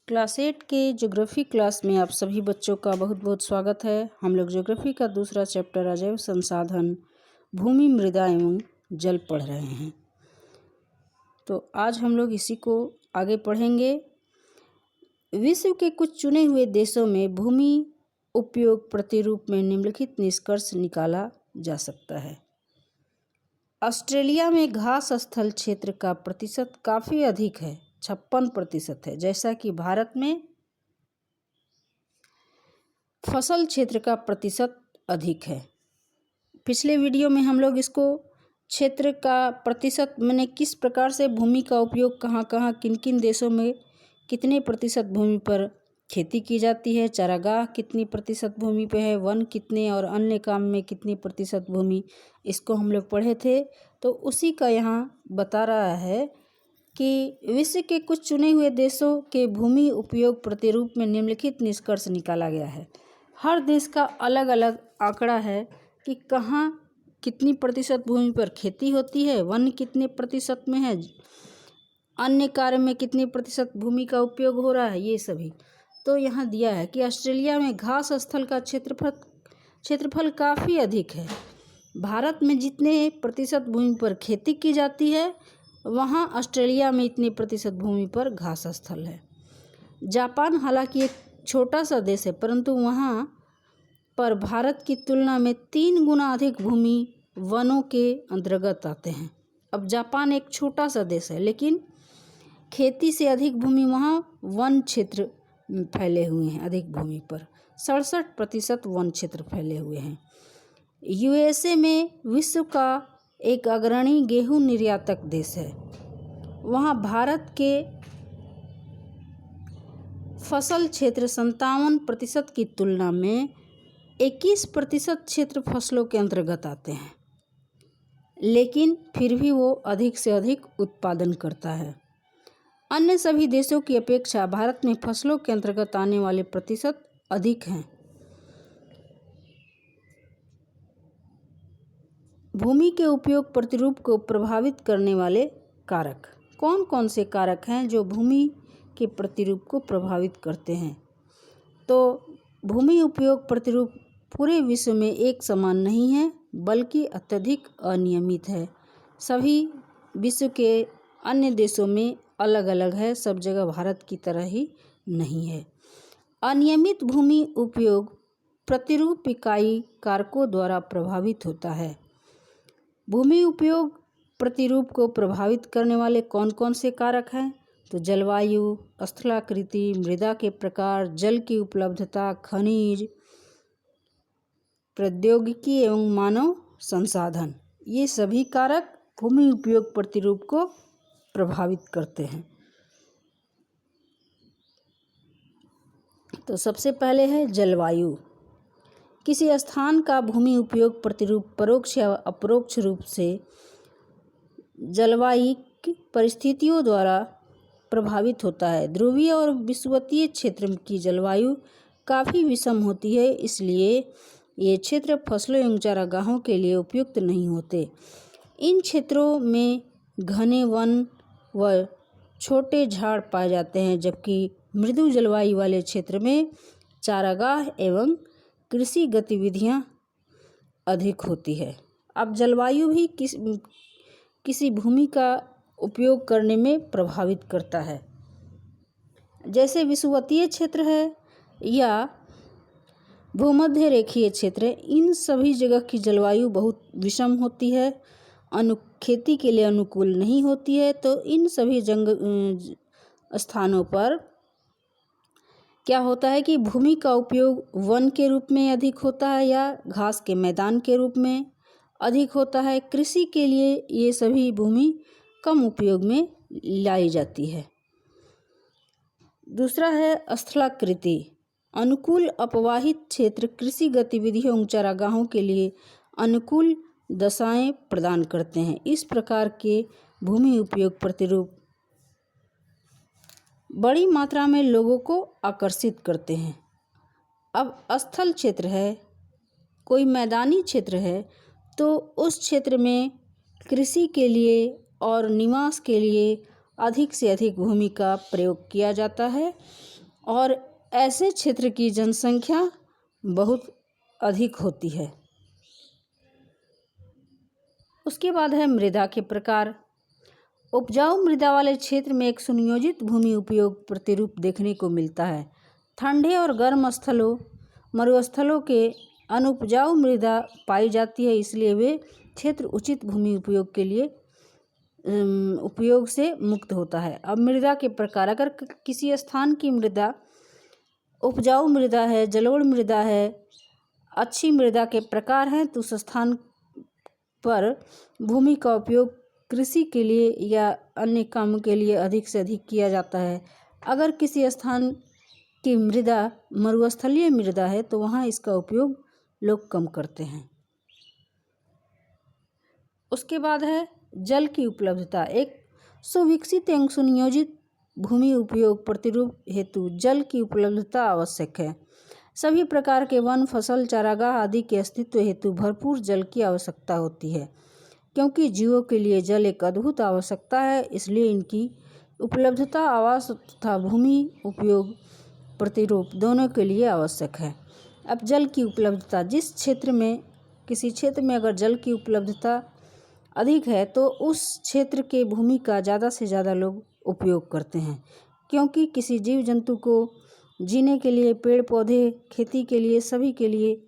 Class 8 के geography class में आप सभी बच्चों का बहुत बहुत स्वागत है। हम लोग ज्योग्राफी का दूसरा चैप्टर अजैव संसाधन, भूमि, मृदा एवं जल पढ़ रहे हैं। तो आज हम लोग इसी को आगे पढ़ेंगे। विश्व के कुछ चुने हुए देशों में भूमि उपयोग प्रतिरूप में निम्नलिखित निष्कर्ष निकाला जा सकता है। ऑस्ट्रेलिया में घास स्थल क्षेत्र का प्रतिशत काफ़ी अधिक है, 56% है, जैसा कि भारत में फसल क्षेत्र का प्रतिशत अधिक है। पिछले वीडियो में हम लोग इसको क्षेत्र का प्रतिशत मैंने किस प्रकार से भूमि का उपयोग कहाँ कहाँ किन किन देशों में कितने प्रतिशत भूमि पर खेती की जाती है, चारागाह कितनी प्रतिशत भूमि पे है, वन कितने और अन्य काम में कितनी प्रतिशत भूमि, इसको हम लोग पढ़े थे। तो उसी का यहाँ बता रहा है कि विश्व के कुछ चुने हुए देशों के भूमि उपयोग प्रतिरूप में निम्नलिखित निष्कर्ष निकाला गया है। हर देश का अलग अलग आंकड़ा है कि कहाँ कितनी प्रतिशत भूमि पर खेती होती है, वन कितने प्रतिशत में है, अन्य कार्य में कितने प्रतिशत भूमि का उपयोग हो रहा है, ये सभी। तो यहाँ दिया है कि ऑस्ट्रेलिया में घास स्थल का क्षेत्रफल काफ़ी अधिक है। भारत में जितने प्रतिशत भूमि पर खेती की जाती है, वहाँ ऑस्ट्रेलिया में इतने प्रतिशत भूमि पर घास स्थल है। जापान हालांकि एक छोटा सा देश है, परंतु वहाँ पर भारत की तुलना में 3 गुना अधिक भूमि वनों के अंतर्गत आते हैं। अब जापान एक छोटा सा देश है, लेकिन खेती से अधिक भूमि वहाँ वन क्षेत्र फैले हुए हैं। अधिक भूमि पर 67% वन क्षेत्र फैले हुए हैं। यूएसए में विश्व का एक अग्रणी गेहूं निर्यातक देश है। वहाँ भारत के फसल क्षेत्र 57% की तुलना में 21% क्षेत्र फसलों के अंतर्गत आते हैं, लेकिन फिर भी वो अधिक से अधिक उत्पादन करता है। अन्य सभी देशों की अपेक्षा भारत में फसलों के अंतर्गत आने वाले प्रतिशत अधिक हैं। भूमि के उपयोग प्रतिरूप को प्रभावित करने वाले कारक कौन कौन से कारक हैं जो भूमि के प्रतिरूप को प्रभावित करते हैं? तो भूमि उपयोग प्रतिरूप पूरे विश्व में एक समान नहीं है, बल्कि अत्यधिक अनियमित है। सभी विश्व के अन्य देशों में अलग अलग है, सब जगह भारत की तरह ही नहीं है। अनियमित भूमि उपयोग प्रतिरूप इकाई कारकों द्वारा प्रभावित होता है। भूमि उपयोग प्रतिरूप को प्रभावित करने वाले कौन कौन से कारक हैं? तो जलवायु, स्थलाकृति, मृदा के प्रकार, जल की उपलब्धता, खनिज, प्रौद्योगिकी एवं मानव संसाधन, ये सभी कारक भूमि उपयोग प्रतिरूप को प्रभावित करते हैं। तो सबसे पहले है जलवायु। किसी स्थान का भूमि उपयोग प्रतिरूप परोक्ष या अपरोक्ष रूप से जलवायु परिस्थितियों द्वारा प्रभावित होता है। ध्रुवीय और विषुवतीय क्षेत्र की जलवायु काफ़ी विषम होती है, इसलिए ये क्षेत्र फसलों एवं चारागाहों के लिए उपयुक्त नहीं होते। इन क्षेत्रों में घने वन व छोटे झाड़ पाए जाते हैं, जबकि मृदु जलवायु वाले क्षेत्र में चारागाह एवं कृषि गतिविधियां अधिक होती है। अब जलवायु भी किसी भूमि का उपयोग करने में प्रभावित करता है। जैसे विषुवतीय क्षेत्र है या भूमध्य रेखीय क्षेत्र है, इन सभी जगह की जलवायु बहुत विषम होती है, खेती के लिए अनुकूल नहीं होती है। तो इन सभी स्थानों पर क्या होता है कि भूमि का उपयोग वन के रूप में अधिक होता है या घास के मैदान के रूप में अधिक होता है। कृषि के लिए ये सभी भूमि कम उपयोग में लाई जाती है। दूसरा है स्थलाकृति। अनुकूल अपवाहित क्षेत्र कृषि गतिविधियों एवं चारागाहों के लिए अनुकूल दशाएं प्रदान करते हैं। इस प्रकार के भूमि उपयोग प्रतिरूप बड़ी मात्रा में लोगों को आकर्षित करते हैं। अब स्थल क्षेत्र है, कोई मैदानी क्षेत्र है, तो उस क्षेत्र में कृषि के लिए और निवास के लिए अधिक से अधिक भूमि का प्रयोग किया जाता है। और ऐसे क्षेत्र की जनसंख्या बहुत अधिक होती है। उसके बाद है मृदा के प्रकार। उपजाऊ मृदा वाले क्षेत्र में एक सुनियोजित भूमि उपयोग प्रतिरूप देखने को मिलता है। ठंडे और गर्म स्थलों मरुस्थलों के अनुपजाऊ मृदा पाई जाती है, इसलिए वे क्षेत्र उचित भूमि उपयोग के लिए उपयोग से मुक्त होता है। अब मृदा के प्रकार, अगर किसी स्थान की मृदा उपजाऊ मृदा है, जलोढ़ मृदा है, अच्छी मृदा के प्रकार हैं, तो उस स्थान पर भूमि का उपयोग कृषि के लिए या अन्य कामों के लिए अधिक से अधिक किया जाता है। अगर किसी स्थान की मृदा मरुस्थलीय मृदा है तो वहाँ इसका उपयोग लोग कम करते हैं। उसके बाद है जल की उपलब्धता। एक सुविकसित एवं सुनियोजित भूमि उपयोग प्रतिरूप हेतु जल की उपलब्धता आवश्यक है। सभी प्रकार के वन, फसल, चारागाह आदि के अस्तित्व हेतु भरपूर जल की आवश्यकता होती है। क्योंकि जीवों के लिए जल एक अद्भुत आवश्यकता है, इसलिए इनकी उपलब्धता आवास तथा भूमि उपयोग प्रतिरूप दोनों के लिए आवश्यक है। अब जल की उपलब्धता, जिस क्षेत्र में किसी क्षेत्र में अगर जल की उपलब्धता अधिक है तो उस क्षेत्र के भूमि का ज़्यादा से ज़्यादा लोग उपयोग करते हैं। क्योंकि किसी जीव जंतु को जीने के लिए, पेड़ पौधे, खेती के लिए, सभी के लिए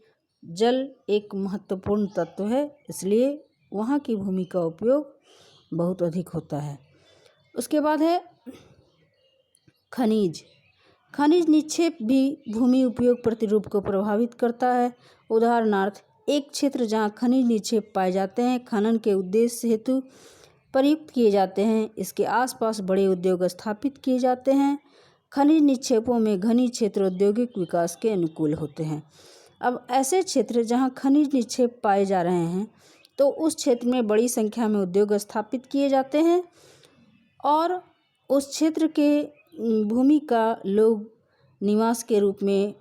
जल एक महत्वपूर्ण तत्व है, इसलिए वहाँ की भूमि का उपयोग बहुत अधिक होता है। उसके बाद है खनिज। खनिज निक्षेप भी भूमि उपयोग प्रतिरूप को प्रभावित करता है। उदाहरणार्थ, एक क्षेत्र जहाँ खनिज निक्षेप पाए जाते हैं, खनन के उद्देश्य हेतु प्रयुक्त किए जाते हैं। इसके आसपास बड़े उद्योग स्थापित किए जाते हैं। खनिज निक्षेपों में घनी क्षेत्र औद्योगिक विकास के अनुकूल होते हैं। अब ऐसे क्षेत्र जहाँ खनिज निक्षेप पाए जा रहे हैं तो उस क्षेत्र में बड़ी संख्या में उद्योग स्थापित किए जाते हैं और उस क्षेत्र के भूमि का लोग निवास के रूप में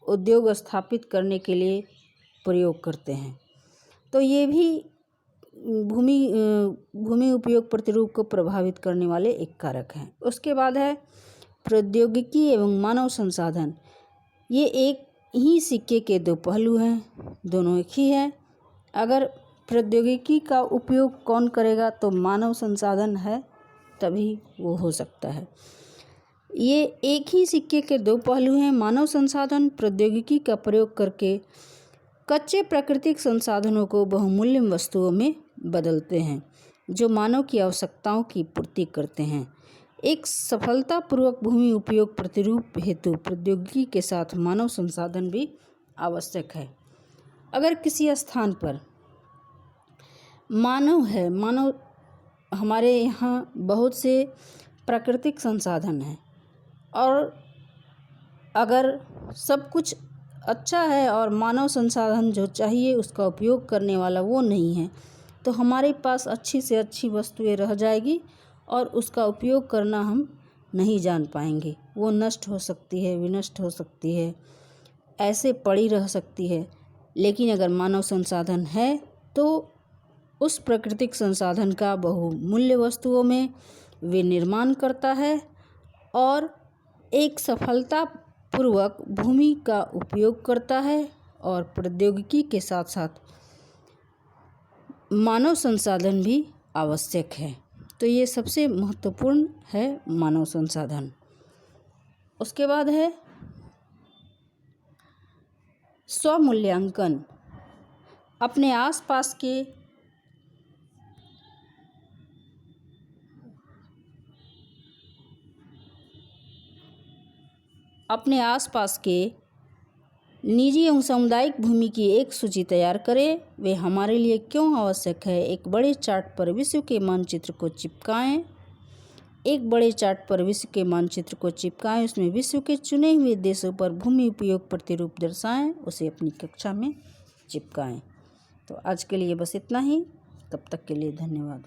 उद्योग स्थापित करने के लिए प्रयोग करते हैं। तो ये भी भूमि उपयोग प्रतिरूप को प्रभावित करने वाले एक कारक हैं। उसके बाद है प्रौद्योगिकी एवं मानव संसाधन। ये एक ही सिक्के के दो पहलू हैं, दोनों एक ही है। अगर प्रौद्योगिकी का उपयोग कौन करेगा तो मानव संसाधन है तभी वो हो सकता है। ये एक ही सिक्के के दो पहलू हैं। मानव संसाधन प्रौद्योगिकी का प्रयोग करके कच्चे प्राकृतिक संसाधनों को बहुमूल्य वस्तुओं में बदलते हैं जो मानव की आवश्यकताओं की पूर्ति करते हैं। एक सफलतापूर्वक भूमि उपयोग प्रतिरूप हेतु प्रौद्योगिकी के साथ मानव संसाधन भी आवश्यक है। अगर किसी स्थान पर मानव हमारे यहाँ बहुत से प्राकृतिक संसाधन हैं और अगर सब कुछ अच्छा है और मानव संसाधन जो चाहिए उसका उपयोग करने वाला वो नहीं है तो हमारे पास अच्छी से अच्छी वस्तुएं रह जाएगी और उसका उपयोग करना हम नहीं जान पाएंगे। वो नष्ट हो सकती है, विनष्ट हो सकती है, ऐसे पड़ी रह सकती है। लेकिन अगर मानव संसाधन है तो उस प्राकृतिक संसाधन का बहुमूल्य वस्तुओं में विनिर्माण करता है और एक सफलतापूर्वक भूमि का उपयोग करता है और प्रौद्योगिकी के साथ साथ मानव संसाधन भी आवश्यक है। तो ये सबसे महत्वपूर्ण है मानव संसाधन। उसके बाद है स्वमूल्यांकन। अपने आसपास के निजी एवं सामुदायिक भूमि की एक सूची तैयार करें। वे हमारे लिए क्यों आवश्यक है। एक बड़े चार्ट पर विश्व के मानचित्र को चिपकाएं। उसमें विश्व के चुने हुए देशों पर भूमि उपयोग प्रतिरूप दर्शाएं। उसे अपनी कक्षा में चिपकाएं। तो आज के लिए बस इतना ही। तब तक के लिए धन्यवाद।